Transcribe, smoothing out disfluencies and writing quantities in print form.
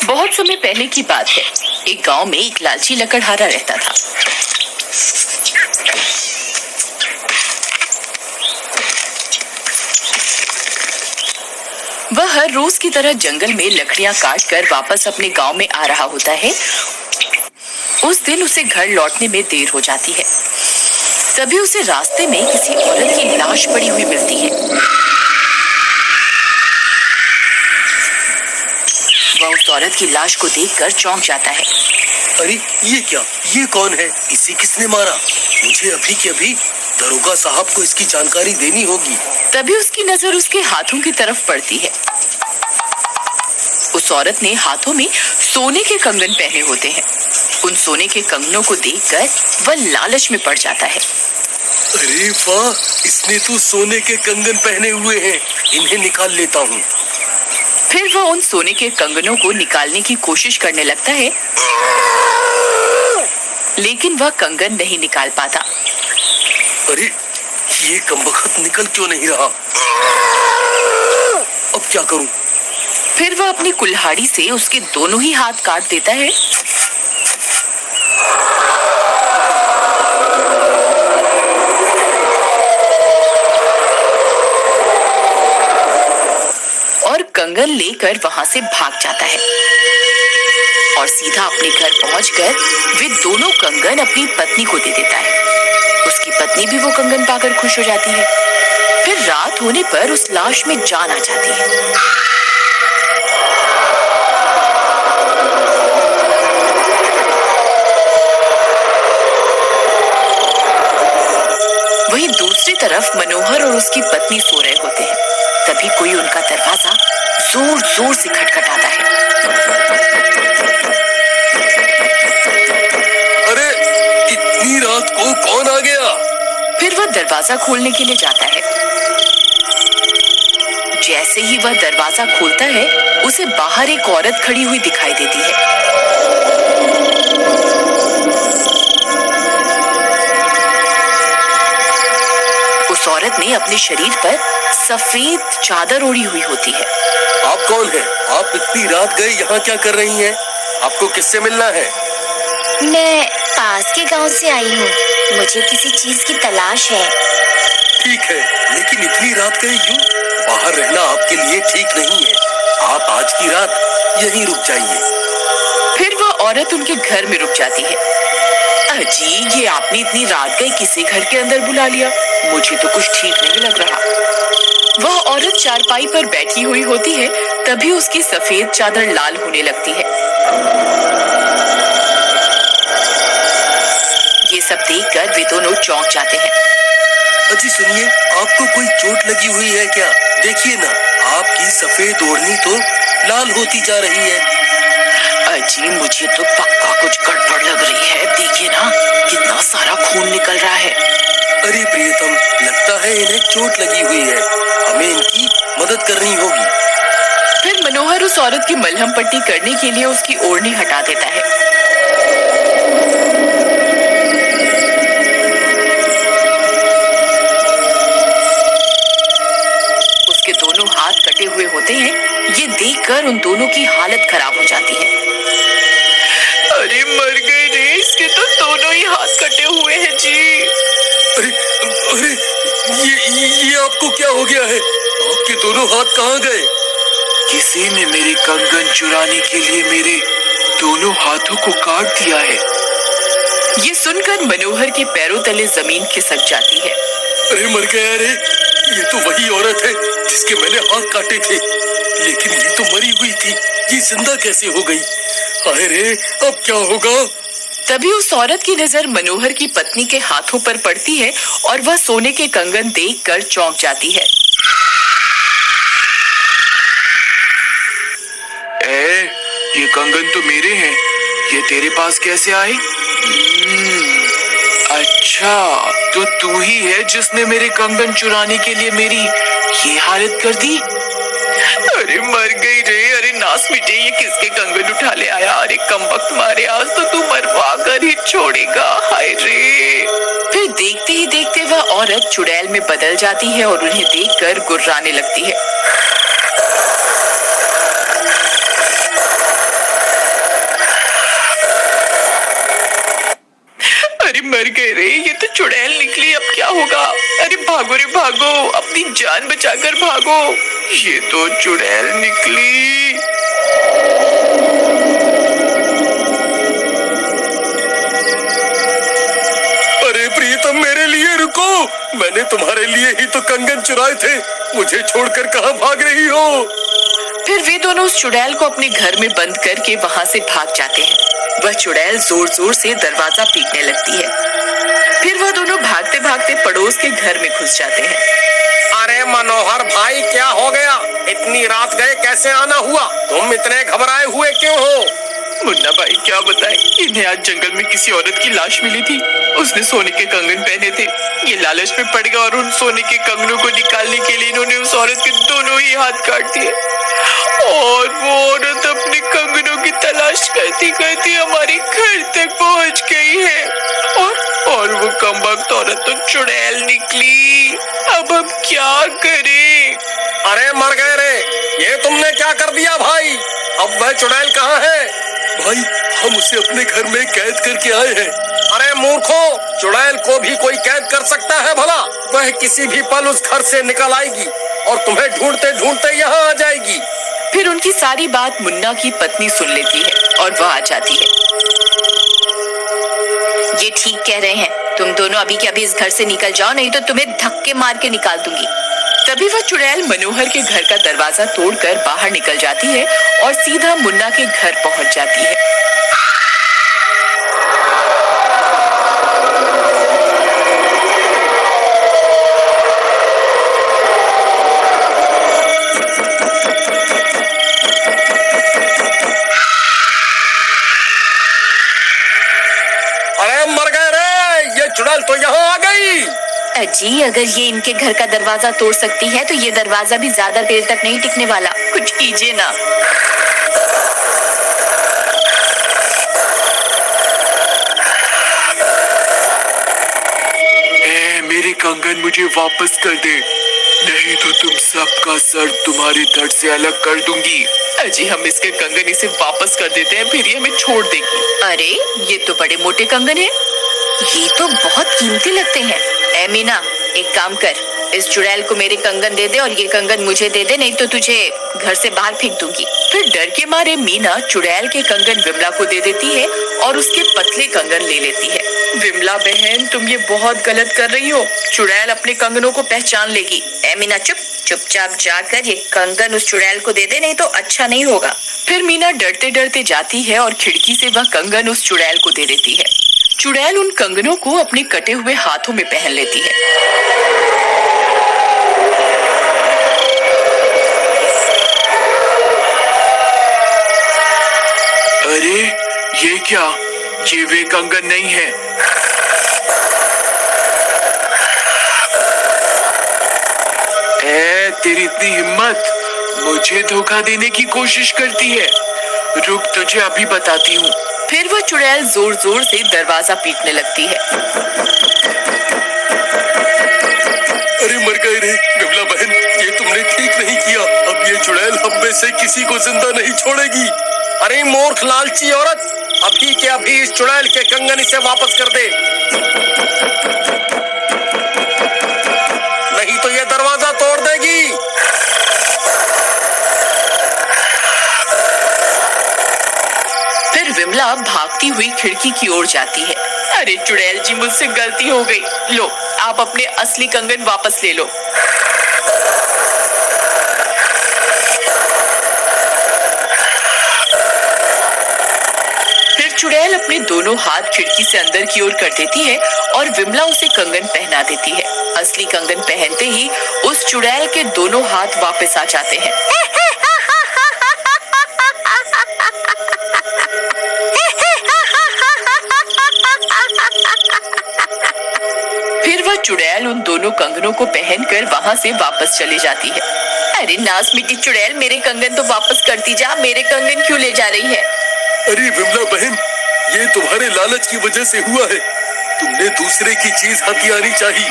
बहुत समय पहले की बात है। एक गांव में एक लालची लकड़हारा रहता था। वह हर रोज की तरह जंगल में लकड़ियां काट कर वापस अपने गांव में आ रहा होता है। उस दिन उसे घर लौटने में देर हो जाती है। तभी उसे रास्ते में किसी औरत की लाश पड़ी हुई मिलती है। वह उस औरत की लाश को देखकर चौंक जाता है। अरे ये क्या, ये कौन है? इसे किसने मारा? मुझे अभी के अभी दरोगा साहब को इसकी जानकारी देनी होगी। तभी उसकी नजर उसके हाथों की तरफ पड़ती है। उस औरत ने हाथों में सोने के कंगन पहने होते हैं। उन सोने के कंगनों को देखकर वह लालच में पड़ जाता है। अरे वाह, इसने तो सोने के कंगन पहने हुए हैं, इन्हें निकाल लेता हूँ। फिर वह उन सोने के कंगनों को निकालने की कोशिश करने लगता है, लेकिन वह कंगन नहीं निकाल पाता। अरे ये कमबख्त निकल क्यों नहीं रहा? अब क्या करूं? फिर वह अपनी कुल्हाड़ी से उसके दोनों ही हाथ काट देता है। और कंगन लेकर वहां से भाग जाता है और सीधा अपने घर पहुंचकर वे दोनों कंगन अपनी पत्नी को दे देता है। उसकी पत्नी भी वो कंगन पाकर खुश हो जाती है। फिर रात होने पर उस लाश में जान आ जाती है। वहीं दूसरी तरफ मनोहर और उसकी पत्नी सो रहे होते हैं। तभी कोई उनका दरवाजा जोर जोर से खटखटाता है। अरे इतनी रात को कौन आ गया? फिर वह दरवाजा खोलने के लिए जाता है। जैसे ही वह दरवाजा खोलता है, उसे बाहर एक औरत खड़ी हुई दिखाई देती है। उस औरत ने अपने शरीर पर सफेद चादर ओढ़ी हुई होती है। आप कौन हैं? आप इतनी रात गए यहाँ क्या कर रही हैं? आपको किससे मिलना है? मैं पास के गांव से आई हूँ, मुझे किसी चीज की तलाश है। ठीक है, लेकिन इतनी रात गए यूं? बाहर रहना आपके लिए ठीक नहीं है। आप आज की रात यहीं रुक जाइए। फिर वह औरत उनके घर में रुक जाती है। अजी, ये आपने इतनी रात गए किसी घर के अंदर बुला लिया? मुझे तो कुछ ठीक नहीं लग रहा। वह औरत चारपाई पर बैठी हुई होती है। तभी उसकी सफेद चादर लाल होने लगती है। ये सब देखकर वे दोनों चौंक जाते हैं। अजी सुनिए, आपको कोई चोट लगी हुई है क्या? देखिए ना, आपकी सफेद ओढ़नी तो लाल होती जा रही है। अजी, मुझे तो पक्का कुछ गड़बड़ लग रही है। देखिए ना, कितना सारा खून निकल रहा है। अरे प्रियतम, लगता है इन्हें चोट लगी हुई है, हमें इनकी मदद करनी होगी। फिर मनोहर उस औरत की मलहम पट्टी करने के लिए उसकी ओढ़नी हटा देता है। उसके दोनों हाथ कटे हुए होते हैं। ये देखकर उन दोनों की हालत खराब हो जाती है। अरे मर गए रे, इसके तो दोनों ही हाथ कटे हुए हैं जी। अरे अरे ये आपको क्या हो गया है? आपके दोनों हाथ कहाँ गए? किसी ने मेरे कंगन चुराने के लिए मेरे दोनों हाथों को काट दिया है। ये सुनकर मनोहर के पैरों तले जमीन खिसक जाती है। अरे मर गया रे, ये तो वही औरत है जिसके मैंने हाथ काटे थे, लेकिन ये तो मरी हुई थी, ये जिंदा कैसे हो गई? हाय रे, अब क्या होगा? तभी उस औरत की नजर मनोहर की पत्नी के हाथों पर पड़ती है और वह सोने के कंगन देखकर चौंक जाती है। ये कंगन तो मेरे हैं, ये तेरे पास कैसे आए? अच्छा, तो तू ही है जिसने मेरे कंगन चुराने के लिए मेरी ये हालत कर दी। अरे मर गई रे, अरे नास मिटे, ये किसके कंगन उठा ले आया? अरे कमबख्त मारे, आज तो तू मरवा कर ही छोड़ेगा। हाय रे। फिर देखते ही देखते वह औरत चुड़ैल में बदल जाती है और उन्हें देखकर गुर्राने लगती है। होगा। अरे भागो रे भागो, अपनी जान बचाकर भागो। ये तो चुड़ैल निकली। अरे प्रीतम, मेरे लिए रुको। मैंने तुम्हारे लिए ही तो कंगन चुराए थे। मुझे छोड़कर कहाँ भाग रही हो? फिर वे दोनों उस चुड़ैल को अपने घर में बंद करके वहाँ से भाग जाते हैं। वह चुड़ैल जोर जोर से दरवाजा पीटने लगती है। फिर वह दोनों भागते भागते पड़ोस के घर में घुस जाते हैं। अरे मनोहर भाई, क्या हो गया? इतनी रात गए कैसे आना हुआ? तुम इतने घबराए हुए क्यों हो? मुन्ना भाई क्या बताए, इन्हें आज जंगल में किसी औरत की लाश मिली थी। उसने सोने के कंगन पहने थे। ये लालच में पड़ गया और उन सोने के कंगनों को निकालने के लिए इन्होंने उस औरत के दोनों ही हाथ काट दिए। और वो औरत अपने कंगनों की तलाश करती करती हमारे घर तक पहुंच गई है। और वो कमबख्त औरत तो चुड़ैल निकली। अब हम क्या करें? अरे मर गए रे, ये तुमने क्या कर दिया भाई? अब वह चुड़ैल कहाँ है? भाई, हम उसे अपने घर में कैद करके आए हैं। अरे मूर्खों, चुड़ैल को भी कोई कैद कर सकता है भला? वह किसी भी पल उस घर से निकल आएगी और तुम्हें ढूंढते ढूंढते यहाँ आ जाएगी। फिर उनकी सारी बात मुन्ना की पत्नी सुन लेती है और वह आ जाती है। ये ठीक कह रहे हैं, तुम दोनों अभी के अभी इस घर से निकल जाओ, नहीं तो तुम्हें धक्के मार के निकाल दूंगी। तभी वह चुड़ैल मनोहर के घर का दरवाजा तोड़कर बाहर निकल जाती है और सीधा मुन्ना के घर पहुंच जाती है। अरे मर गए रे, ये चुड़ैल तो यहाँ आ गई। अजी, अगर ये इनके घर का दरवाजा तोड़ सकती है तो ये दरवाजा भी ज्यादा देर तक नहीं टिकने वाला। कुछ कीजिए ना। मेरे कंगन मुझे वापस कर दे, नहीं तो तुम सबका सर तुम्हारे धड़ से अलग कर दूंगी। अजी, हम इसके कंगन इसे वापस कर देते हैं, फिर ये हमें छोड़ देगी। अरे ये तो बड़े मोटे कंगन हैं। ये तो बहुत कीमती लगते हैं। ए मीना, एक काम कर, इस चुड़ैल को मेरे कंगन दे दे और ये कंगन मुझे दे दे, नहीं तो तुझे घर से बाहर फेंक दूंगी। फिर डर के मारे मीना चुड़ैल के कंगन विमला को दे देती है और उसके पतले कंगन ले लेती है। विमला बहन, तुम ये बहुत गलत कर रही हो। चुड़ैल अपने कंगनों को पहचान लेगी। ए मीना, चुपचाप जाकर ये कंगन उस चुड़ैल को दे दे, नहीं तो अच्छा नहीं होगा। फिर मीना डरते डरते जाती है और खिड़की से वह कंगन उस चुड़ैल को दे देती है। चुड़ैल उन कंगनों को अपने कटे हुए हाथों में पहन लेती है। अरे ये क्या, ये वे कंगन नहीं है। तेरी इतनी हिम्मत, मुझे धोखा देने की कोशिश करती है। रुक, तुझे अभी बताती हूँ। फिर वह चुड़ैल जोर जोर से दरवाजा पीटने लगती है। अरे मर गए रे विमला बहन, ये तुमने ठीक नहीं किया। अब ये चुड़ैल हम में से किसी को जिंदा नहीं छोड़ेगी। अरे मूर्ख लालची औरत, अभी के अभी इस चुड़ैल के कंगन इसे वापस कर दे, नहीं तो ये दरवाजा तोड़ देगी। फिर विमला भागती हुई खिड़की की ओर जाती है। अरे चुड़ैल जी, मुझसे गलती हो गई। लो, आप अपने असली कंगन वापस ले लो। फिर चुड़ैल अपने दोनों हाथ खिड़की से अंदर की ओर कर देती है और विमला उसे कंगन पहना देती है। असली कंगन पहनते ही उस चुड़ैल के दोनों हाथ वापस आ जाते हैं। फिर वह चुड़ैल उन दोनों कंगनों को पहनकर वहाँ से वापस चली जाती है। अरे नास मिट्टी चुड़ैल, मेरे कंगन तो वापस करती जा, मेरे कंगन क्यों ले जा रही है? अरे विमला बहन, ये तुम्हारे लालच की वजह से हुआ है। तुमने दूसरे की चीज हाथी आनी चाहिए।